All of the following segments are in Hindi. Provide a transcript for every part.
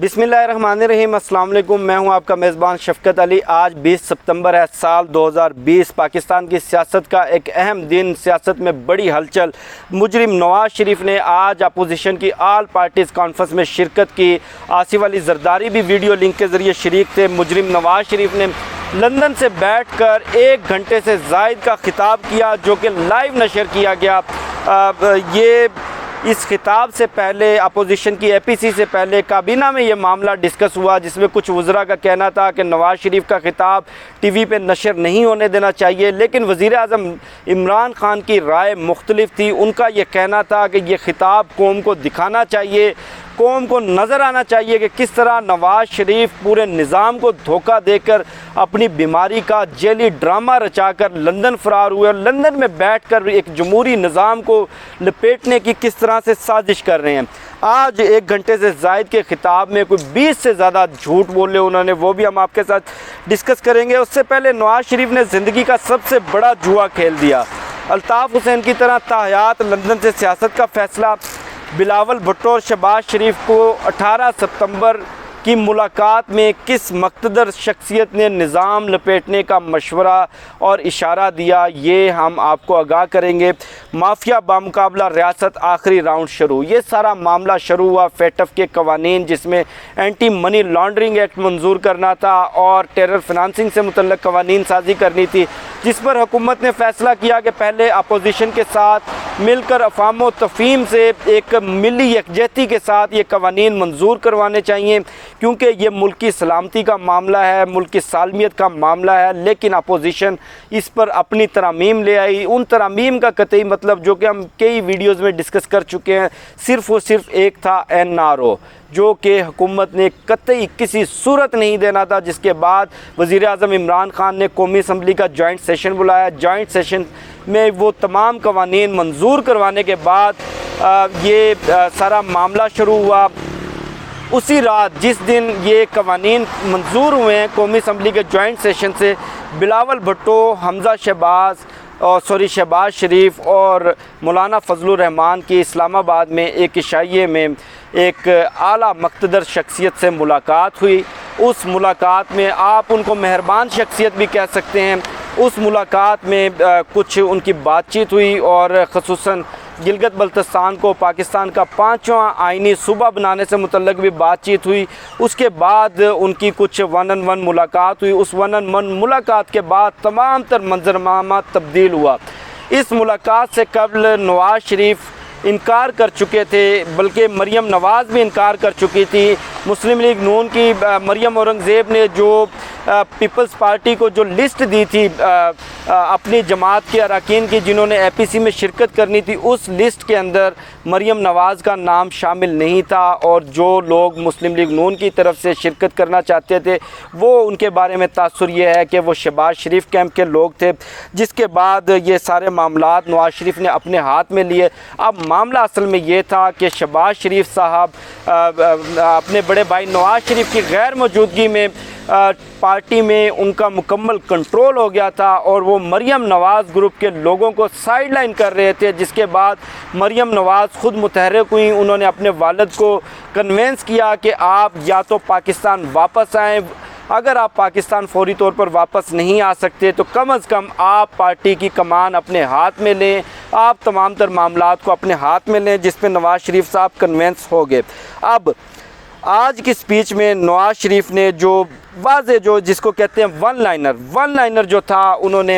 बिस्मिल्लाहिर्रहमानिर्रहीम। अस्सलाम वालेकुम। मैं हूं आपका मेज़बान शफ़क़त अली। आज 20 सितंबर है, साल 2020। पाकिस्तान की सियासत का एक अहम दिन। सियासत में बड़ी हलचल। मुजरिम नवाज़ शरीफ ने आज अपोजिशन की आल पार्टीज़ कॉन्फ्रेंस में शिरकत की। आसिफ अली ज़रदारी भी वीडियो लिंक के ज़रिए शरीक थे। मुजरिम नवाज़ शरीफ ने लंदन से बैठकर 1 घंटे से ज़ायद का खिताब किया, जो कि लाइव नशर किया गया। ये इस खिताब से पहले अपोजिशन की APC से पहले काबीना में ये मामला डिस्कस हुआ, जिसमें कुछ वज़रा का कहना था कि नवाज़ शरीफ का खिताब TV पे नशर नहीं होने देना चाहिए, लेकिन वज़ीर आज़म इमरान ख़ान की राय मुख्तलिफ थी। उनका ये कहना था कि ये खिताब कौम को दिखाना चाहिए, कौम को नज़र आना चाहिए कि किस तरह नवाज़ शरीफ पूरे निज़ाम को धोखा देकर अपनी बीमारी का जेली ड्रामा रचाकर लंदन फ़रार हुए और लंदन में बैठकर एक जमहूरी निज़ाम को लपेटने की किस तरह से साजिश कर रहे हैं। आज 1 घंटे से ज़ायद के ख़िताब में कोई 20 से ज़्यादा झूठ बोले उन्होंने, वो भी हम आपके साथ डिस्कस करेंगे। उससे पहले नवाज़ शरीफ ने ज़िंदगी का सबसे बड़ा जुआ खेल दिया। अल्ताफ़ हुसैन की तरह ताहयात लंदन से सियासत का फ़ैसला। बिलावल भुट्टो और शहबाज शरीफ को 18 सितंबर की मुलाकात में किस मक़तदर शख्सियत ने निज़ाम लपेटने का मशवरा और इशारा दिया, ये हम आपको आगाह करेंगे। माफिया बामुकाबला रियासत, आखिरी राउंड शुरू। ये सारा मामला शुरू हुआ FATF के कवानीन, जिसमें एंटी मनी लॉन्ड्रिंग एक्ट मंजूर करना था और टेरर फिनांसिंग से मुतल्लक कवानीन साजी करनी थी, जिस पर हुकूमत ने फ़ैसला किया कि पहले अपोजिशन के साथ मिलकर अफ़ाम व तफ़हीम से एक मिली यकजहती के साथ ये कवानीन मंजूर करवाने चाहिए, क्योंकि ये मुल्क की सलामती का मामला है, मुल्क की सालमियत का मामला है। लेकिन अपोजिशन इस पर अपनी तरामीम ले आई। उन तरामीम का कतई मतलब, जो कि हम कई वीडियोज़ में डिस्कस कर चुके हैं, सिर्फ़ और सिर्फ एक था NRO, जो कि हुकूमत ने कतई किसी सूरत नहीं देना था। जिसके बाद वज़ीर आज़म इमरान ख़ान ने कौमी असम्बली का जॉइंट सेशन बुलाया। जॉइंट सेशन में वो तमाम कवानीन मंजूर करवाने के बाद ये सारा मामला शुरू हुआ। उसी रात जिस दिन ये कवानीन मंजूर हुए हैं कौमी असम्बली के जॉइंट सेशन से, बिलावल भुट्टो, हमज़ा शहबाज शरीफ और मौलाना फजलुर रहमान की इस्लामाबाद में एक इशाइये में एक आला मक़तदर शख्सियत से मुलाकात हुई। उस मुलाकात में आप उनको मेहरबान शख्सियत भी कह सकते हैं। उस मुलाकात में कुछ उनकी बातचीत हुई और ख़ुसूसन गिलगित बल्तिस्तान को पाकिस्तान का 5वां आइनी सूबा बनाने से मुतल्लिक भी बातचीत हुई। उसके बाद उनकी कुछ 1-on-1 मुलाकात हुई। उस 1-on-1 मुलाकात के बाद तमाम तर मंजरनामा तब्दील हुआ। इस मुलाकात से कबल नवाज़ शरीफ इनकार कर चुके थे, बल्कि मरियम नवाज़ भी इनकार कर चुकी थी। मुस्लिम लीग नून की मरियम औरंगज़ेब ने जो पीपल्स पार्टी को जो लिस्ट दी थी अपनी जमात के अरकान की, जिन्होंने APC में शिरकत करनी थी, उस लिस्ट के अंदर मरियम नवाज़ का नाम शामिल नहीं था। और जो लोग मुस्लिम लीग नून की तरफ से शिरकत करना चाहते थे, वो उनके बारे में तासुर ये है कि वो शहबाज शरीफ कैंप के लोग थे। जिसके बाद ये सारे मामलात नवाज़ शरीफ ने अपने हाथ में लिए। अब मामला असल में ये था कि शहबाज शरीफ साहब अपने बड़े भाई नवाज़ शरीफ की गैर मौजूदगी में पार्टी में उनका मुकम्मल कंट्रोल हो गया था और वो मरियम नवाज़ ग्रुप के लोगों को साइडलाइन कर रहे थे। जिसके बाद मरियम नवाज़ ख़ुद मुतहर्रिक हुई। उन्होंने अपने वालिद को कन्वेंस किया कि आप या तो पाकिस्तान वापस आएँ, अगर आप पाकिस्तान फ़ौरी तौर पर वापस नहीं आ सकते तो कम अज़ कम आप पार्टी की कमान अपने हाथ में लें, आप तमाम तर मामलात को अपने हाथ में लें, जिस पर नवाज़ शरीफ साहब कन्वेंस हो गए। अब आज की स्पीच में नवाज़ शरीफ ने जो वाज़े, जो जिसको कहते हैं वन लाइनर जो था, उन्होंने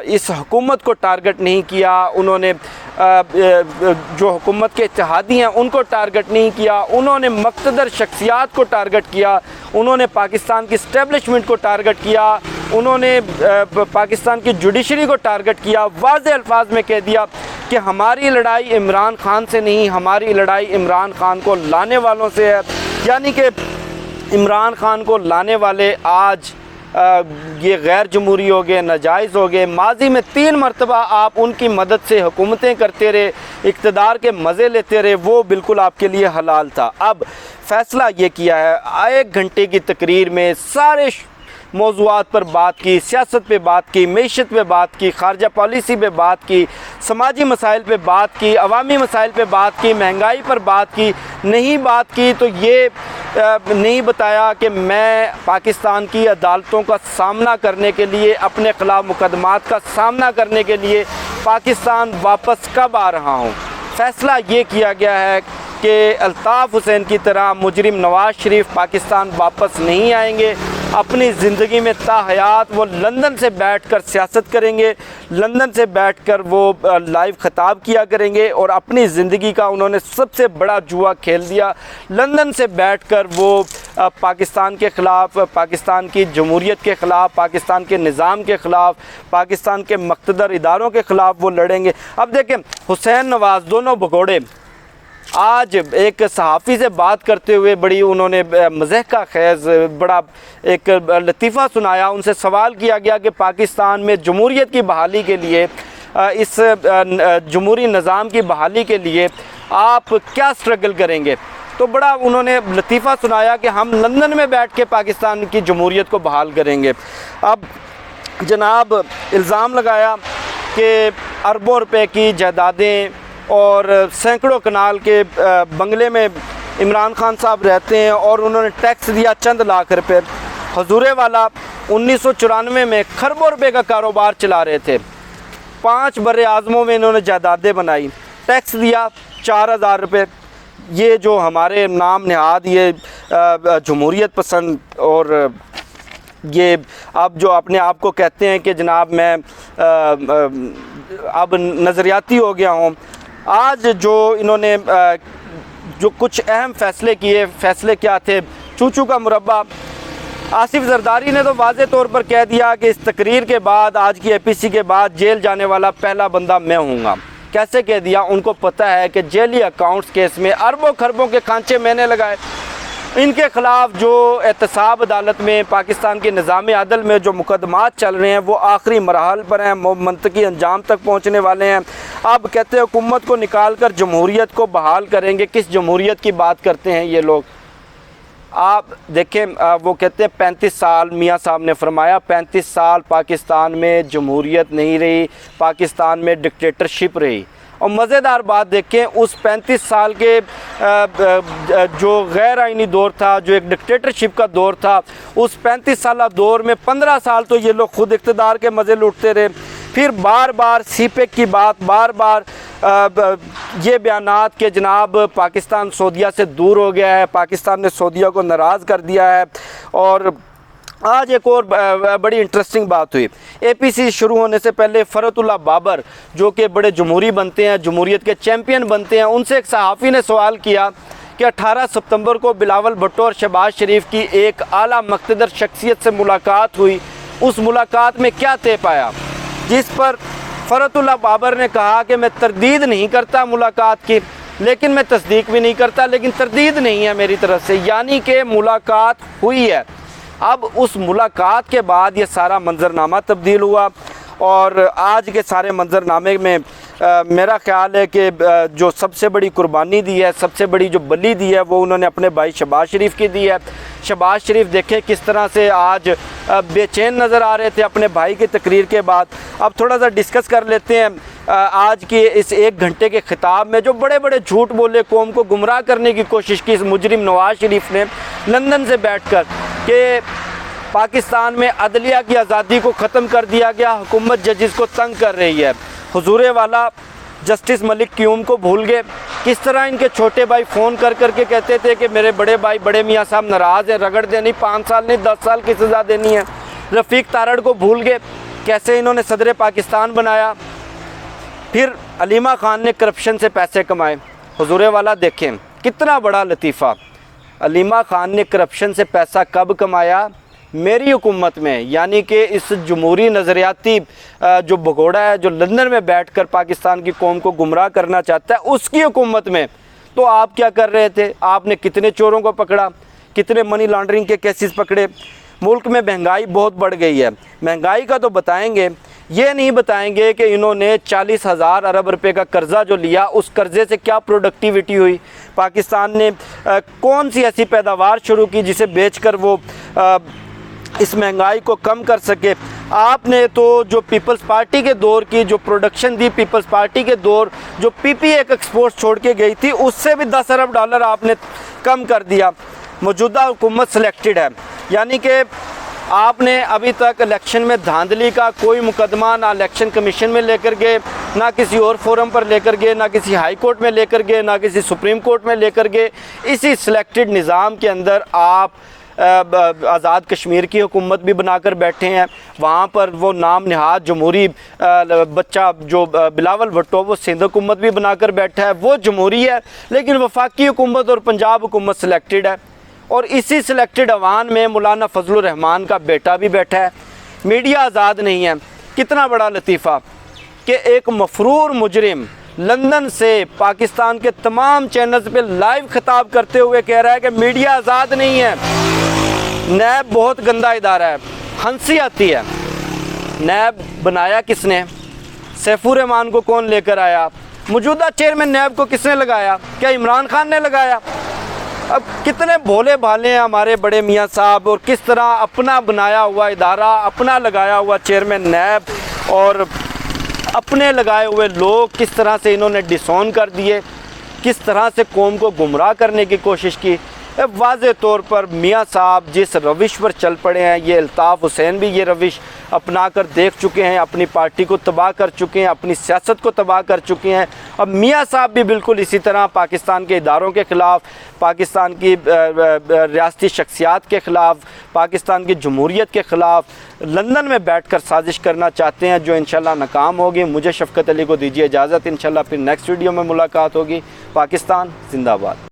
इस हुकूमत को टारगेट नहीं किया। उन्होंने जो हुकूमत के इत्तेहादी हैं उनको टारगेट नहीं किया। उन्होंने मक़तदर शख्सियात को टारगेट किया। उन्होंने पाकिस्तान की इस्टेब्लिशमेंट को टारगेट किया। उन्होंने पाकिस्तान की जुडिशरी को टारगेट किया। वाज़े अल्फाज में कह दिया कि हमारी लड़ाई इमरान ख़ान से नहीं, हमारी लड़ाई इमरान ख़ान को लाने वालों से है। यानी कि इमरान ख़ान को लाने वाले आज ये गैर जमहूरी हो गए, नाजायज़ हो गए। माजी में 3 मरतबा आप उनकी मदद से हुकूमतें करते रहे, इक़्तिदार के मज़े लेते रहे, वो बिल्कुल आपके लिए हलाल था। अब फ़ैसला ये किया है, 1 घंटे की तकरीर में सारे मौज़ूआत पर बात की, सियासत पे बात की, मईशत पे बात की, खारजा पॉलिसी पे बात की, समाजी मसाइल पे बात की, अवामी मसाइल पे बात की, महंगाई पर बात की। नहीं बात की तो ये नहीं बताया कि मैं पाकिस्तान की अदालतों का सामना करने के लिए, अपने ख़िलाफ़ मुकदमात का सामना करने के लिए पाकिस्तान वापस कब आ रहा हूँ। फ़ैसला ये किया गया है कि अल्ताफ़ हुसैन की तरह मुजरिम नवाज़ शरीफ पाकिस्तान वापस नहीं आएंगे। अपनी ज़िंदगी में ताहयात वो लंदन से बैठकर सियासत करेंगे, लंदन से बैठकर वो लाइव ख़िताब किया करेंगे और अपनी ज़िंदगी का उन्होंने सबसे बड़ा जुआ खेल दिया। लंदन से बैठकर वो पाकिस्तान के ख़िलाफ़, पाकिस्तान की जमहूरियत के ख़िलाफ़, पाकिस्तान के निज़ाम के ख़िलाफ़, पाकिस्तान के मक़तदर इदारों के ख़िलाफ़ वो लड़ेंगे। अब देखें, हुसैन नवाज़ दोनों भगोड़े आज एक सहाफ़ी से बात करते हुए बड़ी उन्होंने मज़ाक का खेज़ बड़ा एक लतीफ़ा सुनाया। उनसे सवाल किया गया कि पाकिस्तान में जमहूरियत की बहाली के लिए, इस जमहूरी निज़ाम की बहाली के लिए आप क्या स्ट्रगल करेंगे। तो बड़ा उन्होंने लतीफ़ा सुनाया कि हम लंदन में बैठ के पाकिस्तान की जमहूरियत को बहाल करेंगे। अब जनाब इल्ज़ाम लगाया कि अरबों रुपए की जायदादें और सैकड़ों कनाल के बंगले में इमरान खान साहब रहते हैं और उन्होंने टैक्स दिया चंद लाख रुपए। हजूरे वाला 1994 में खरबों रुपए का कारोबार चला रहे थे। 5 बर्रे आज़मों में इन्होंने जायदादें बनाई, टैक्स दिया 4000 रुपये। ये जो हमारे नाम नहाद ये जमहूरियत पसंद और ये अब जो अपने आप को कहते हैं कि जनाब मैं अब नज़रियाती हो गया हूँ, आज जो इन्होंने जो कुछ अहम फ़ैसले किए, फ़ैसले क्या थे। चूचू का मुरब्बा, आसिफ जरदारी ने तो वाज़े तौर पर कह दिया कि इस तकरीर के बाद, आज की APC के बाद जेल जाने वाला पहला बंदा मैं हूँगा। कैसे कह दिया? उनको पता है कि जेली अकाउंट्स केस में अरबों खरबों के खांचे मैंने लगाए। इनके ख़िलाफ़ जो एहतसाब अदालत में, पाकिस्तान के निज़ाम अदल में जो मुकदमात चल रहे हैं वो आखिरी मराहल पर हैं, मंतकी अंजाम तक पहुँचने वाले हैं। अब कहते हैं हुकूमत को निकाल कर जमहूरियत को बहाल करेंगे। किस जमहूरियत की बात करते हैं ये लोग? आप देखें, वो कहते हैं 35 साल, मियाँ साहब ने फरमाया 35 साल पाकिस्तान में जमहूरियत नहीं रही, पाकिस्तान में डिक्टेटरशिप रही। और मज़ेदार बात देखें, उस 35 साल के जो गैर आइनी दौर था, जो एक डिक्टेटरशिप का दौर था, उस 35 साल दौर में 15 साल तो ये लोग ख़ुद इक़्तिदार के मज़े लूटते रहे। फिर बार बार CPEC की बात, बार बार ये बयानात कि जनाब पाकिस्तान सऊदीया से दूर हो गया है, पाकिस्तान ने सऊदीया को नाराज़ कर दिया है। और आज एक और बड़ी इंटरेस्टिंग बात हुई। APC शुरू होने से पहले फ़रतुल्लाह बाबर जो कि बड़े जमहूरी बनते हैं, जमहूरियत के चैम्पियन बनते हैं, उनसे एक सहाफ़ी ने सवाल किया कि 18 सितंबर को बिलावल भुट्टो और शहबाज शरीफ की एक आला मक़तदर शख्सियत से मुलाकात हुई, उस मुलाकात में क्या तय पाया? जिस पर फ़रतुल्लाह बाबर ने कहा कि मैं तरदीद नहीं करता मुलाकात की, लेकिन मैं तस्दीक भी नहीं करता, लेकिन तरदीद नहीं है मेरी तरफ से, यानी कि मुलाकात हुई है। अब उस मुलाकात के बाद ये सारा मंजरनामा तब्दील हुआ और आज के सारे मंजरनामे में मेरा ख़्याल है कि जो सबसे बड़ी कुर्बानी दी है, सबसे बड़ी जो बलि दी है, वो उन्होंने अपने भाई शहबाज शरीफ की दी है। शहबाज शरीफ देखें किस तरह से आज बेचैन नज़र आ रहे थे अपने भाई की तकरीर के बाद। अब थोड़ा सा डिस्कस कर लेते हैं आज की इस 1 घंटे के ख़िताब में जो बड़े बड़े झूठ बोले, कौम को गुमराह करने की कोशिश की इस मुजरिम नवाज़ शरीफ ने लंदन से बैठकर कि पाकिस्तान में अदलिया की आज़ादी को ख़त्म कर दिया गया, हुकूमत जजेस को तंग कर रही है। हुजूरे वाला जस्टिस मलिक क्यूम को भूल गए। किस तरह इनके छोटे भाई फ़ोन कर करके कहते थे कि मेरे बड़े भाई बड़े मियाँ साहब नाराज़ हैं, रगड़ देनी, 5 साल नहीं 10 साल की सज़ा देनी है। रफ़ीक तारड़ को भूल गए, कैसे इन्होंने सदर पाकिस्तान बनाया। फिर अलीमा ख़ान ने करप्शन से पैसे कमाए। हुजूरे वाला देखें कितना बड़ा लतीफ़ा, अलीमा ख़ान ने करप्शन से पैसा कब कमाया? मेरी हुकूमत में, यानी कि इस जमहूरी नज़रियाती जो भगोड़ा है जो लंदन में बैठकर पाकिस्तान की कौम को गुमराह करना चाहता है, उसकी हुकूमत में। तो आप क्या कर रहे थे? आपने कितने चोरों को पकड़ा, कितने मनी लॉन्ड्रिंग के केसेस पकड़े। मुल्क में महंगाई बहुत बढ़ गई है, महंगाई का तो बताएंगे, ये नहीं बताएंगे कि इन्होंने 40,000 अरब रुपए का कर्ज़ा जो लिया, उस कर्ज़े से क्या प्रोडक्टिविटी हुई। पाकिस्तान ने कौन सी ऐसी पैदावार शुरू की जिसे बेचकर वो इस महंगाई को कम कर सके। आपने तो जो पीपल्स पार्टी के दौर की जो प्रोडक्शन थी, पीपल्स पार्टी के दौर जो पीपीए एक्सपोर्ट छोड़ के गई थी, उससे भी 10 अरब डॉलर आपने कम कर दिया। मौजूदा हुकूमत सिलेक्टेड है, यानी कि आपने अभी तक इलेक्शन में धांधली का कोई मुकदमा ना इलेक्शन कमीशन में लेकर गए, ना किसी और फोरम पर लेकर गए, ना किसी हाई कोर्ट में लेकर गए, ना किसी सुप्रीम कोर्ट में लेकर गए। इसी सिलेक्टेड निज़ाम के अंदर आप आज़ाद कश्मीर की हुकूमत भी बनाकर बैठे हैं। वहाँ पर वो नाम नहाद जमहूरी बच्चा जो बिलावल भुट्टो, वो सिंध हुकूमत भी बनाकर बैठा है, वो जमहूरी है। लेकिन वफाकी हुकूमत और पंजाब हुकूमत सिलेक्टेड है, और इसी सिलेक्टेड अवान में मौलाना फजलुर रहमान का बेटा भी बैठा है। मीडिया आज़ाद नहीं है। कितना बड़ा लतीफ़ा कि एक मफरूर मुजरिम लंदन से पाकिस्तान के तमाम चैनल्स पे लाइव खिताब करते हुए कह रहा है कि मीडिया आज़ाद नहीं है, नैब बहुत गंदा इदारा है। हंसी आती है। नैब बनाया किसने? सैफुर रहमान को कौन लेकर आया? मौजूदा चेयरमैन नैब को किसने लगाया? क्या इमरान खान ने लगाया? अब कितने भोले भाले हैं हमारे बड़े मियाँ साहब, और किस तरह अपना बनाया हुआ इदारा, अपना लगाया हुआ चेयरमैन नैब और अपने लगाए हुए लोग किस तरह से इन्होंने डिसोन कर दिए, किस तरह से कौम को गुमराह करने की कोशिश की। वाज़े तौर पर मियाँ साहब जिस रविश पर चल पड़े हैं, ये अल्ताफ़ हुसैन भी ये रविश अपना कर देख चुके हैं, अपनी पार्टी को तबाह कर चुके हैं, अपनी सियासत को तबाह कर चुके हैं। अब मियाँ साहब भी बिल्कुल इसी तरह पाकिस्तान के इदारों के ख़िलाफ़, पाकिस्तान की रियासती शख्सियात के ख़िलाफ़, पाकिस्तान की जमहूरियत के ख़िलाफ़ लंदन में बैठकर साजिश करना चाहते हैं, जो इंशाल्लाह नाकाम होगी। मुझे शफ़क़त अली को दीजिए इजाज़त। इंशाल्लाह फिर नेक्स्ट वीडियो में मुलाकात होगी। पाकिस्तान जिंदाबाद।